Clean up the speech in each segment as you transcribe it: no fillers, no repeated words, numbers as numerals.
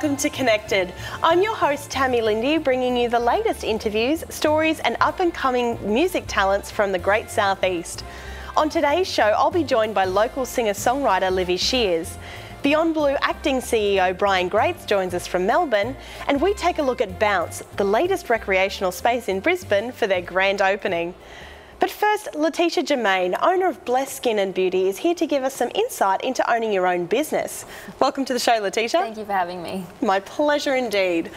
welcome to Connected. I'm your host Tammy Lindy, bringing you the latest interviews, stories and up-and-coming music talents from the Great Southeast. On today's show, I'll be joined by local singer-songwriter Livi. Beyondblue acting CEO Brian Grates joins us from Melbourne, and we take a look at Bounce, the latest recreational space in Brisbane, for their grand opening. But first, Letitia Germain, owner of Blessed Skin and Beauty, is here to give us some insight into owning your own business. Welcome to the show, Letitia. Thank you for having me. My pleasure indeed.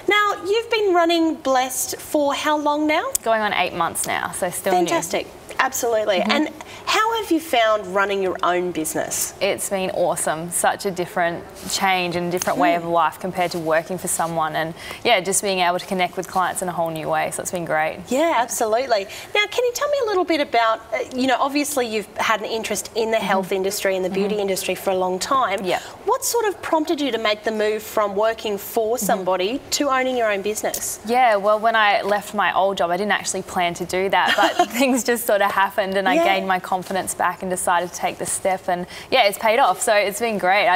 Now, you've been running Blessed for how long now? Going on 8 months now, so still Fantastic. New. Absolutely. And how have you found running your own business? It's been awesome. Such a different change and a different way of life compared to working for someone, and yeah, just being able to connect with clients in a whole new way. So it's been great. Yeah, absolutely. Now, can you tell me a little bit about, obviously you've had an interest in the health industry and the beauty industry for a long time. Yeah. What sort of prompted you to make the move from working for somebody to owning your own business? Yeah, well, when I left my old job, I didn't actually plan to do that, but things just sort of happened, and I gained my confidence back and decided to take the step, and yeah, it's paid off. So it's been great.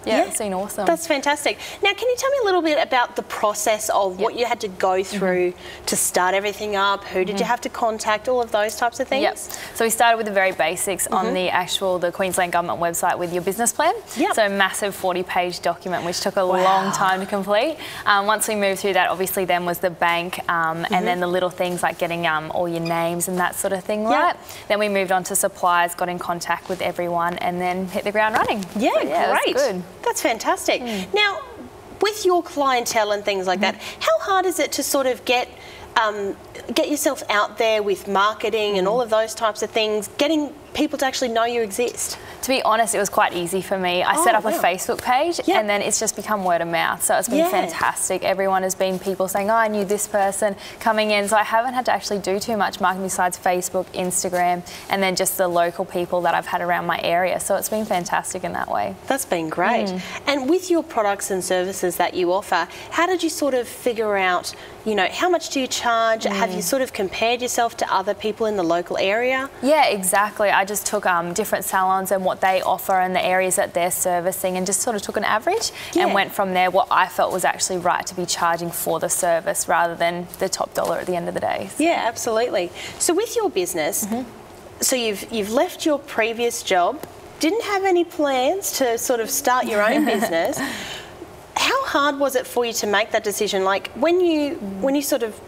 It's been awesome. That's fantastic. Now, can you tell me a little bit about the process of what you had to go through to start everything up? Who did you have to contact? All of those types of things? Yep. So we started with the very basics on the Queensland Government website with your business plan. Yep. So a massive 40-page document, which took a long time to complete. Once we moved through that, obviously then was the bank and then the little things like getting all your names and that sort of thing right. Then we moved on to suppliers, got in contact with everyone, and then hit the ground running. Yeah, so, great. It was good. That's fantastic. Now, with your clientele and things like that, how hard is it to sort of get yourself out there with marketing and all of those types of things, getting people to actually know you exist? To be honest, it was quite easy for me. I set up a Facebook page and then it's just become word of mouth. So it's been fantastic. Everyone has been people saying, oh, I knew this person coming in. So I haven't had to actually do too much marketing besides Facebook, Instagram, and then just the local people that I've had around my area. So it's been fantastic in that way. That's been great. And with your products and services that you offer, how did you sort of figure out, how much do you charge? Have you sort of compared yourself to other people in the local area? Yeah, exactly. I just took different salons and what they offer and the areas that they're servicing, and just sort of took an average and went from there what I felt was actually right to be charging for the service rather than the top dollar at the end of the day. Yeah, absolutely. So with your business, so you've left your previous job, didn't have any plans to sort of start your own business. How hard was it for you to make that decision? Like when you sort of,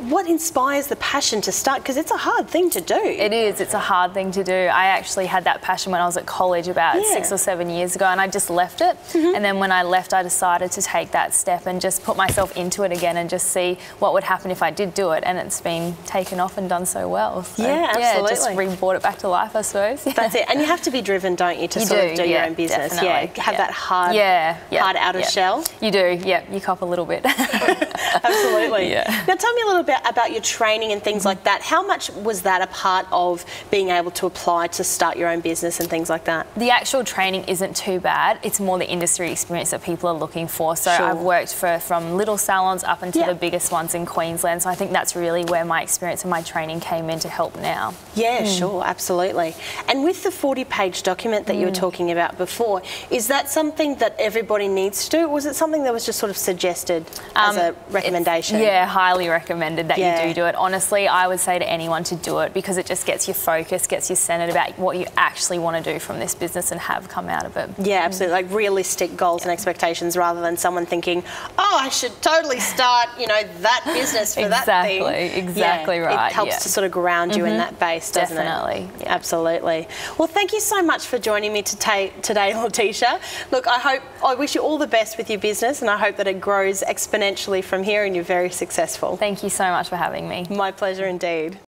what inspires the passion to start? Because it's a hard thing to do. It is. It's a hard thing to do. I actually had that passion when I was at college about 6 or 7 years ago, and I just left it. And then when I left, I decided to take that step and just put myself into it again and just see what would happen if I did do it. And it's been taken off and done so well. So, absolutely. Yeah, just brought it back to life, I suppose. That's it. And you have to be driven, don't you, to sort of do your own business? Definitely. Yeah, have that hard, hard outer shell. You do. Yeah, you cop a little bit. Absolutely. Now, tell me a little bit about your training and things like that. How much was that a part of being able to apply to start your own business and things like that? The actual training isn't too bad. It's more the industry experience that people are looking for. So I've worked from little salons up until the biggest ones in Queensland. So I think that's really where my experience and my training came in to help now. Yeah, sure, absolutely. And with the 40-page document that you were talking about before, is that something that everybody needs to do, or was it something that was just sort of suggested as a recommendation? Yeah, highly recommended that you do it. Honestly, I would say to anyone to do it, because it just gets you focused, gets you centered about what you actually want to do from this business and have come out of it. Yeah, absolutely. Like realistic goals and expectations, rather than someone thinking, oh, I should totally start, that business for that thing. Exactly right. It helps to sort of ground you in that base, doesn't it? Definitely. Yeah. Absolutely. Well, thank you so much for joining me today, Letitia. Look, I wish you all the best with your business, and I hope that it grows exponentially from here and you're very successful. Thank you so much for having me. My pleasure indeed.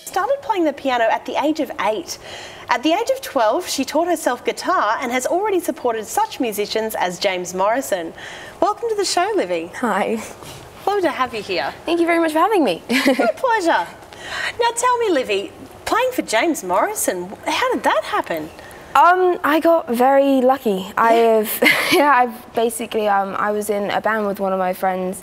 Started playing the piano at the age of 8. At the age of 12, she taught herself guitar and has already supported such musicians as James Morrison. Welcome to the show, Livi. Hi. Lovely to have you here. Thank you very much for having me. My pleasure. Now tell me, Livi, playing for James Morrison, how did that happen? I got very lucky. I've basically, I was in a band with one of my friends,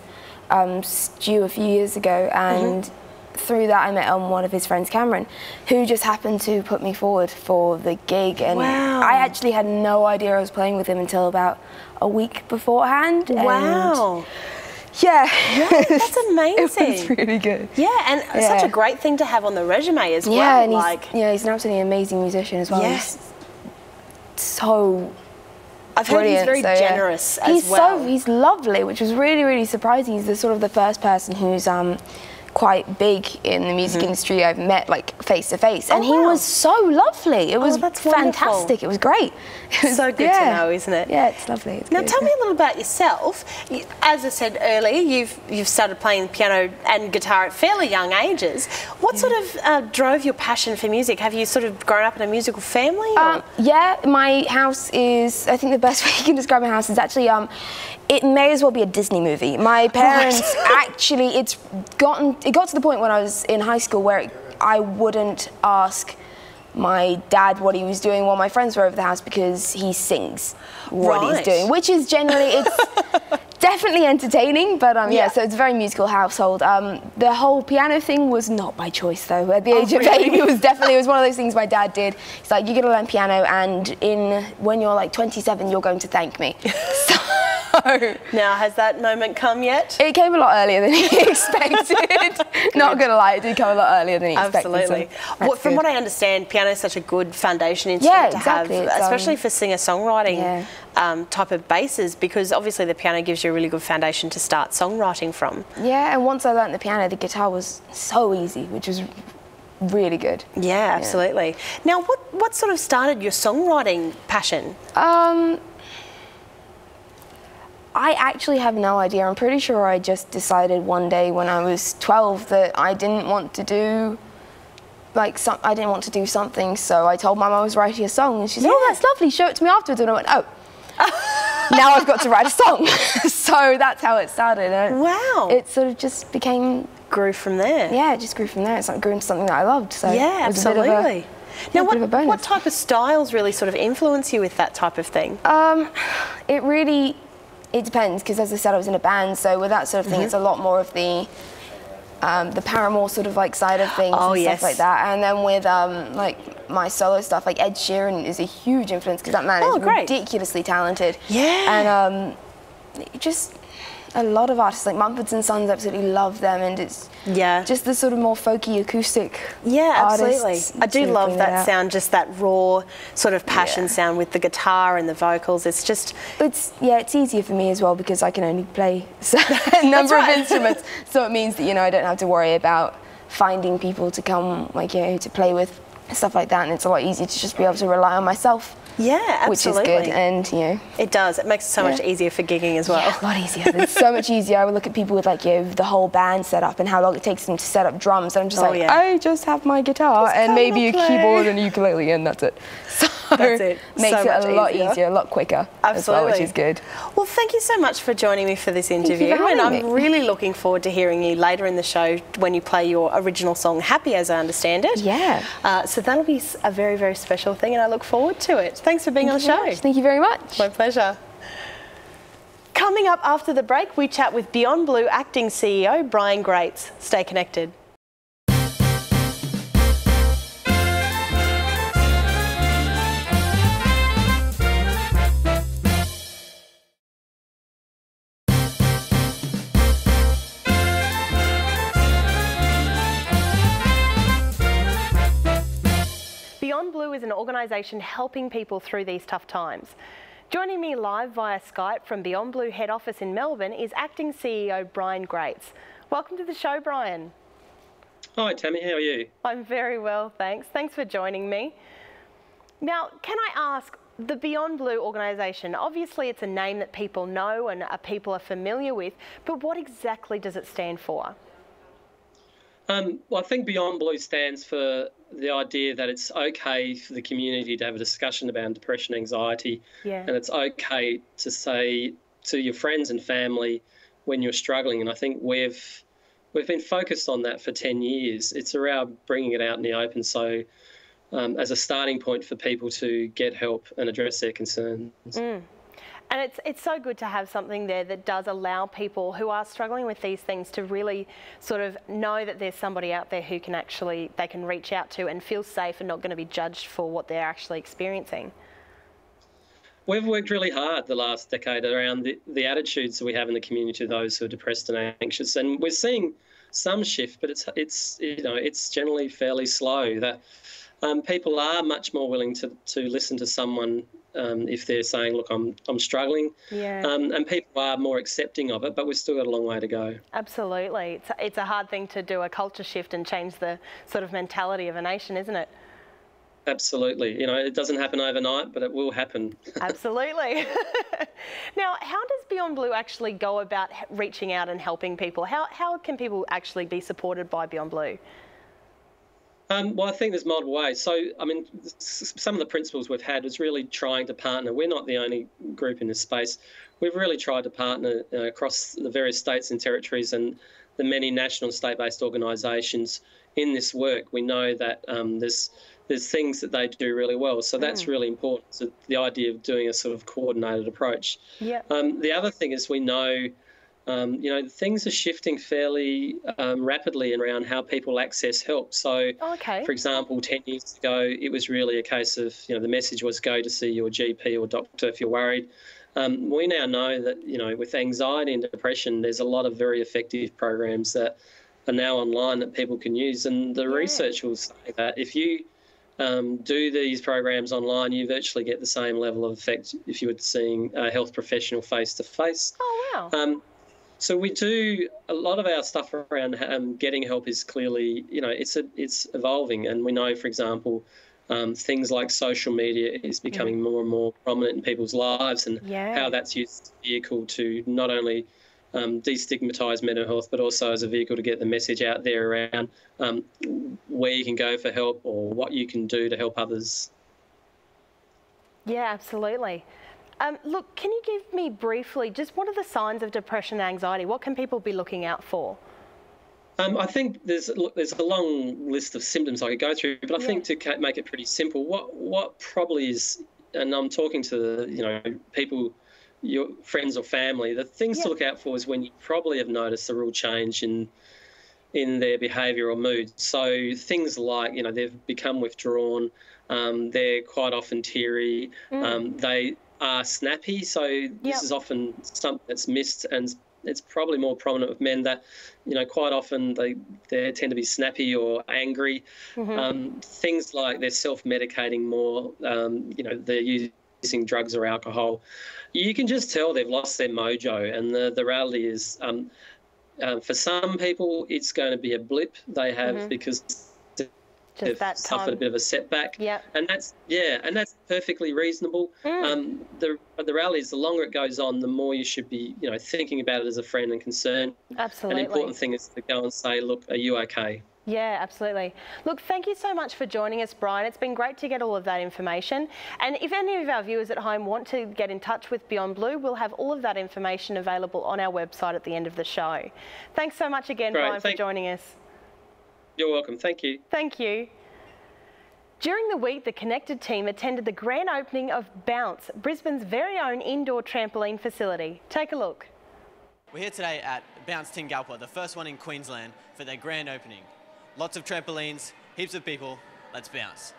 Stu, a few years ago, and through that I met one of his friends, Cameron, who just happened to put me forward for the gig, and I actually had no idea I was playing with him until about a week beforehand. Wow. And yeah, that's amazing. It was really good. Yeah, and such a great thing to have on the resume as well. Yeah, and he's an absolutely amazing musician as well. Yeah. He's so I've heard he's very generous as well. He's lovely, which was really, really surprising. He's the first person who's quite big in the music industry I've met, like, face to face, and he was so lovely. It was fantastic. It was great. It was so good to know, isn't it? Yeah, it's lovely. It's now good. tell me a little about yourself. As I said earlier, you've started playing piano and guitar at fairly young ages. What sort of drove your passion for music? Have you sort of grown up in a musical family? Yeah, my house is, I think the best way you can describe my house is actually, it may as well be a Disney movie. My parents actually, it got to the point when I was in high school where I wouldn't ask my dad what he was doing while my friends were over the house because he sings what he's doing, which is generally, it's definitely entertaining, but yeah, so it's a very musical household. The whole piano thing was not by choice though. At the age of 8, it was one of those things my dad did. He's like, you're gonna learn piano, and when you're like 27, you're going to thank me. Now, has that moment come yet? It came a lot earlier than he expected. Not gonna lie, it did come a lot earlier than he expected. Absolutely. So from what I understand, piano is such a good foundation instrument to have, especially for singer-songwriting type of bases, because obviously the piano gives you a really good foundation to start songwriting from. Yeah, and once I learnt the piano, the guitar was so easy, which was really good. Yeah, absolutely. Now, what sort of started your songwriting passion? I actually have no idea. I'm pretty sure I just decided one day when I was 12 that I didn't want to do something, so I told Mum I was writing a song, and she said, oh, that's lovely, show it to me afterwards, and I went, oh. Now I've got to write a song. So that's how it started. Wow. It sort of just grew from there. Yeah, it just grew from there. It grew into something that I loved. So yeah, absolutely. Now, what type of styles really sort of influence you with that type of thing? It depends, because as I said, I was in a band, so with that sort of thing, it's a lot more of the Paramore sort of like side of things and stuff like that. And then with like my solo stuff, like Ed Sheeran is a huge influence, because that man is ridiculously talented. Yeah. And just a lot of artists like Mumford & Sons, absolutely love them, and it's just the sort of more folky acoustic absolutely. artists. I do love that sound, just that raw sort of passion sound with the guitar and the vocals. It's just it's easier for me as well, because I can only play a number of instruments, so it means that I don't have to worry about finding people to come to play with, stuff like that, and it's a lot easier to just be able to rely on myself. Yeah, absolutely. Which is good, and it does. It makes it so much easier for gigging as well. Yeah, a lot easier. It's so much easier. I would look at people with the whole band set up and how long it takes them to set up drums, and I'm just I just have my guitar and maybe a keyboard and a ukulele, and that's it. So that's it. Makes it a lot easier, a lot quicker as well, which is good. Well, thank you so much for joining me for this interview, and I'm really looking forward to hearing you later in the show when you play your original song, Happy, as I understand it. Yeah. So that'll be a very, very special thing, and I look forward to it. Thanks for being on the show. Thank you very much. My pleasure. Coming up after the break, we chat with Beyondblue acting CEO Brian Grates. Stay connected. Beyondblue is an organisation helping people through these tough times. Joining me live via Skype from Beyondblue head office in Melbourne is acting CEO Brian Grates. Welcome to the show, Brian. Hi Tammy, how are you? I'm very well, thanks. Thanks for joining me. Now, can I ask, the Beyondblue organisation, obviously it's a name that people know and people are familiar with, but what exactly does it stand for? Well, I think Beyondblue stands for the idea that it's okay for the community to have a discussion about depression, anxiety, and it's okay to say to your friends and family when you're struggling. And I think we've been focused on that for 10 years. It's around bringing it out in the open so as a starting point for people to get help and address their concerns. And it's so good to have something there that does allow people who are struggling with these things to really sort of know that there's somebody out there who can actually, they can reach out to and feel safe and not going to be judged for what they're actually experiencing. We've worked really hard the last decade around the attitudes that we have in the community to those who are depressed and anxious, and we're seeing some shift, but it's generally fairly slow. That people are much more willing to listen to someone if they're saying, look, I'm struggling. Yeah. And people are more accepting of it, but we've still got a long way to go. Absolutely. It's a hard thing to do, a culture shift and change the sort of mentality of a nation, isn't it? Absolutely. It doesn't happen overnight, but it will happen. Absolutely. Now, how does Beyondblue actually go about reaching out and helping people? How can people actually be supported by Beyondblue? Well, I think there's multiple ways. So, I mean, some of the principles we've had is really trying to partner. We're not the only group in this space. We've really tried to partner across the various states and territories and the many national and state-based organisations in this work. We know that there's things that they do really well. So that's really important. So the idea of doing a sort of coordinated approach. Yeah. The other thing is we know, things are shifting fairly rapidly around how people access help. So, for example, 10 years ago, it was really a case of, the message was go to see your GP or doctor if you're worried. We now know that, with anxiety and depression, there's a lot of very effective programs that are now online that people can use. And the research will say that if you do these programs online, you virtually get the same level of effect if you were seeing a health professional face-to-face. Oh, wow. So we do a lot of our stuff around getting help is clearly, it's evolving. And we know, for example, things like social media is becoming more and more prominent in people's lives, and how that's used as a vehicle to not only destigmatise mental health, but also as a vehicle to get the message out there around where you can go for help or what you can do to help others. Yeah, absolutely. Look, can you give me briefly just what are the signs of depression and anxiety? What can people be looking out for? I think there's a long list of symptoms I could go through, but I think to make it pretty simple, what probably is, and I'm talking to people, your friends or family, the things to look out for is when you probably have noticed a real change in their behaviour or mood. So things like, they've become withdrawn, they're quite often teary, they are snappy. So this is often something that's missed, and it's probably more prominent with men that, quite often they tend to be snappy or angry. Things like they're self-medicating more, they're using drugs or alcohol. You can just tell they've lost their mojo, and the reality is for some people it's going to be a blip they have because they've suffered a bit of a setback. And that's perfectly reasonable. The reality is the longer it goes on, the more you should be, thinking about it as a friend and concerned. Absolutely. An important thing is to go and say, look, are you okay? Yeah, absolutely. Look, thank you so much for joining us, Brian. It's been great to get all of that information. And if any of our viewers at home want to get in touch with Beyondblue, we'll have all of that information available on our website at the end of the show. Thanks so much again, Brian, for joining us. You're welcome. Thank you. Thank you. During the week, the Connected team attended the grand opening of Bounce, Brisbane's very own indoor trampoline facility. Take a look. We're here today at Bounce Tingalpa, the first one in Queensland, for their grand opening. Lots of trampolines, heaps of people. Let's bounce.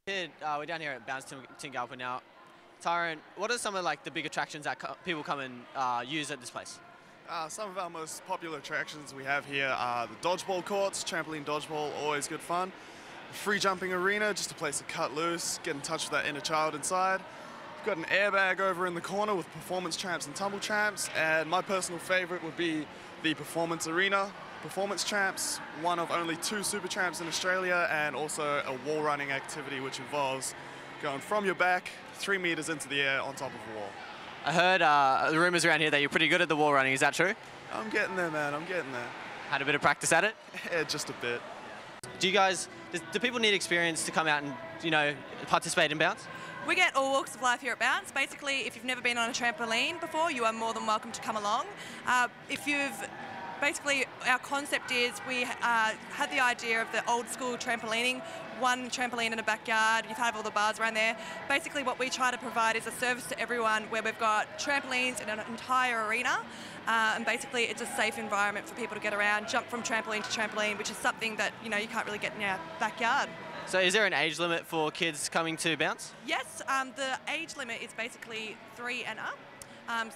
We're down here at Bounce Tingalpa now. Tyron, what are some of the big attractions that people come and use at this place? Some of our most popular attractions we have here are the dodgeball courts, trampoline dodgeball, always good fun. Free jumping arena, just a place to cut loose, get in touch with that inner child inside. We've got an airbag over in the corner with performance tramps and tumble tramps, and my personal favourite would be the performance arena. Performance tramps, one of only 2 super tramps in Australia, and also a wall running activity which involves going from your back 3 metres into the air on top of a wall. I heard the rumours around here that you're pretty good at the wall running, is that true? I'm getting there, man, I'm getting there. Had a bit of practice at it? Yeah, just a bit. Do people need experience to come out and, participate in Bounce? We get all walks of life here at Bounce. Basically, if you've never been on a trampoline before, you are more than welcome to come along. Basically, our concept is we had the idea of the old school trampolining, one trampoline in a backyard, you have all the bars around there. Basically what we try to provide is a service to everyone where we've got trampolines in an entire arena, and basically it's a safe environment for people to get around, jump from trampoline to trampoline, which is something that you can't really get in your backyard. So is there an age limit for kids coming to Bounce? Yes, the age limit is basically 3 and up.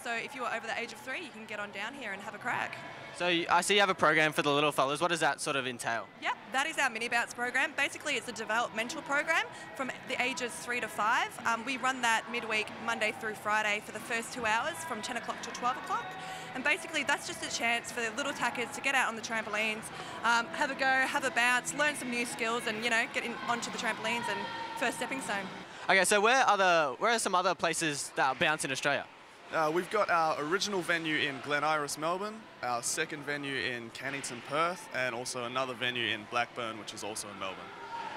So if you are over the age of 3, you can get on down here and have a crack. So I see you have a program for the little fellas. What does that sort of entail? Yep, that is our mini Bounce program. Basically, it's a developmental program from the ages 3 to 5. We run that midweek, Monday through Friday, for the first 2 hours from 10 o'clock to 12 o'clock. And basically, that's just a chance for the little tackers to get out on the trampolines, have a go, have a bounce, learn some new skills, and get onto the trampolines and first stepping stone. Okay, so where are some other places that bounce in Australia? We've got our original venue in Glen Iris, Melbourne, our second venue in Cannington, Perth, and also another venue in Blackburn, which is also in Melbourne.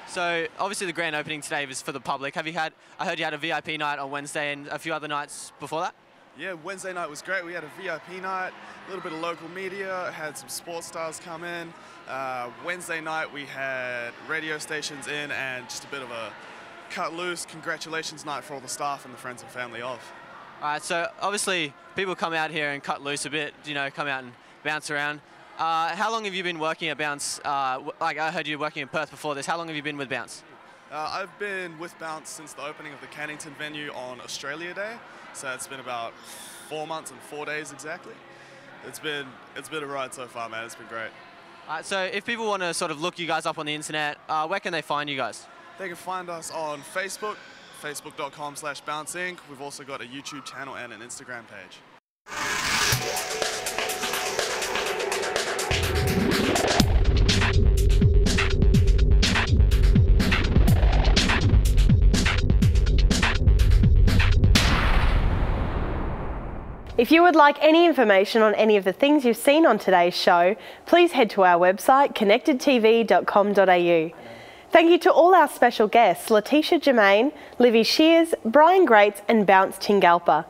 So obviously the grand opening today was for the public. I heard you had a VIP night on Wednesday and a few other nights before that? Yeah, Wednesday night was great. We had a VIP night, a little bit of local media, had some sports stars come in. Wednesday night we had radio stations in and just a bit of a cut loose congratulations night for all the staff and the friends and family of. All right, so obviously people come out here and cut loose a bit, come out and bounce around. How long have you been working at Bounce? Like I heard you working in Perth before this. How long have you been with Bounce? I've been with Bounce since the opening of the Cannington venue on Australia Day. So it's been about 4 months and 4 days exactly. It's been a ride so far, man. It's been great. All right, so if people want to sort of look you guys up on the internet, where can they find you guys? They can find us on Facebook, facebook.com/BounceInc. We've also got a YouTube channel and an Instagram page. If you would like any information on any of the things you've seen on today's show, please head to our website connectedtv.com.au. Thank you to all our special guests, Letitia Germain, Livi Shears, Brian Greats and Bounce Tingalpa.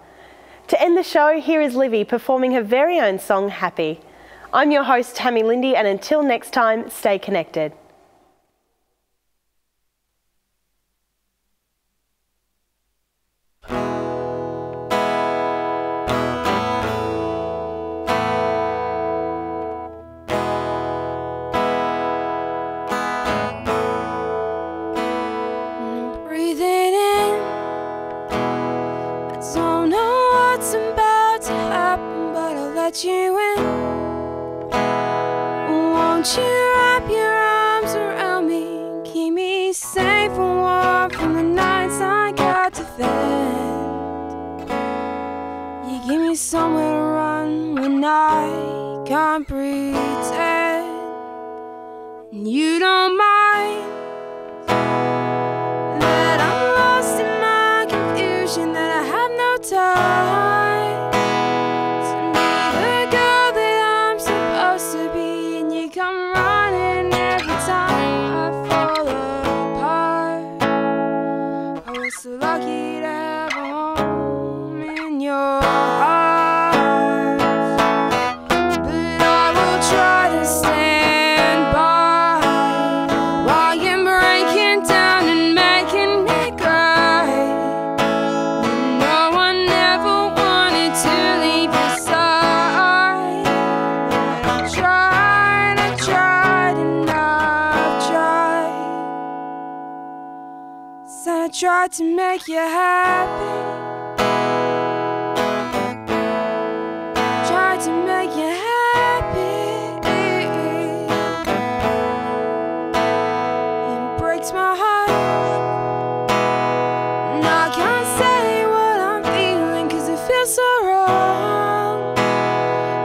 To end the show, here is Livi performing her very own song, Happy. I'm your host, Tammy Lindy, and until next time, stay connected. You in. Won't you wrap your arms around me, keep me safe and warm from the nights I got to defend. You give me somewhere to run when I can't pretend, and you don't mind that I'm lost in my confusion, that I have no time to be, and you come running every time I fall apart. I was so lucky to have a home in your arms, but I will try to stand by while you're breaking down and making me cry. No one ever wanted to leave your side. I tried to make you happy, tried to make you happy. It breaks my heart, and I can't say what I'm feeling, 'cause it feels so wrong.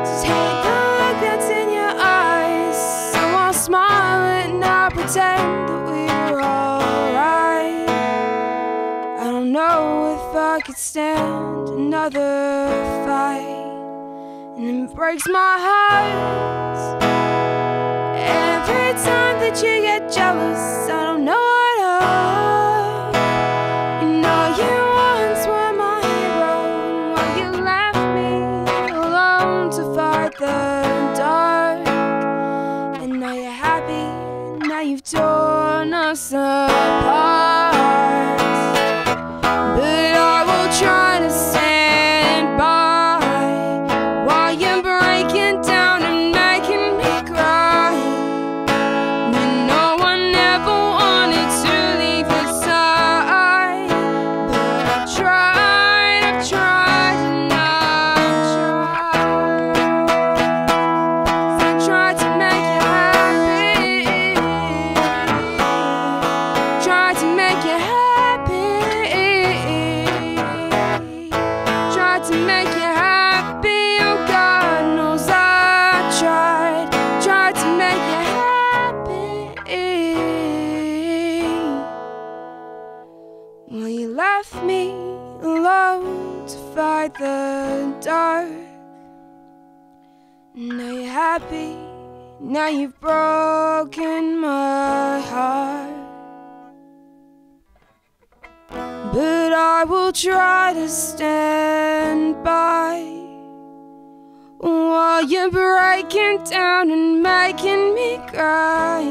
Just hate the look that's in your eyes, so I'll smile and not pretend that we're alright. I don't know if I could stand another fight, and it breaks my heart every time that you get jealous. I don't know what of. You know you fight the dark. Now you're happy, now you've broken my heart. But I will try to stand by while you're breaking down and making me cry.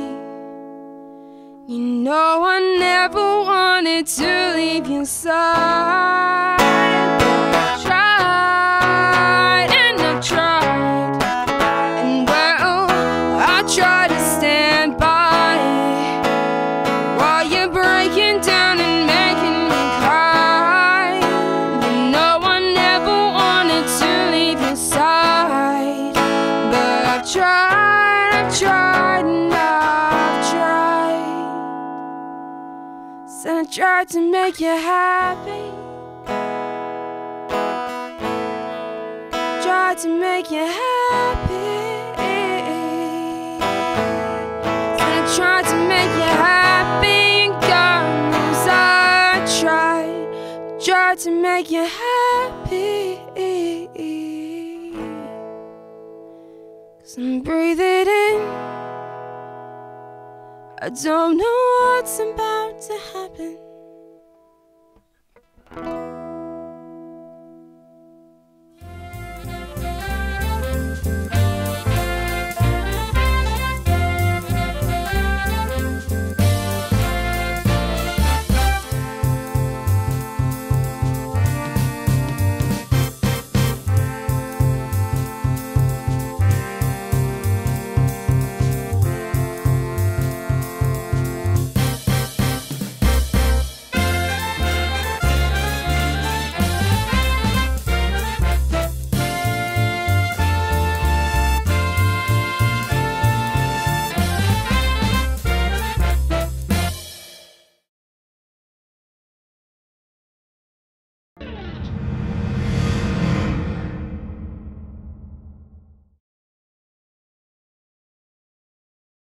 You know I never wanted to leave your side. I've tried and I've tried, and well, I try to stand by while you're breaking down and making me cry. You know I never wanted to leave your side, but I've tried and I've tried. Said I tried to make you happy, tried to make you happy. Said I tried to make you happy, and God knows I tried to make you happy. 'Cause I'm breathing in, I don't know what's about to happen.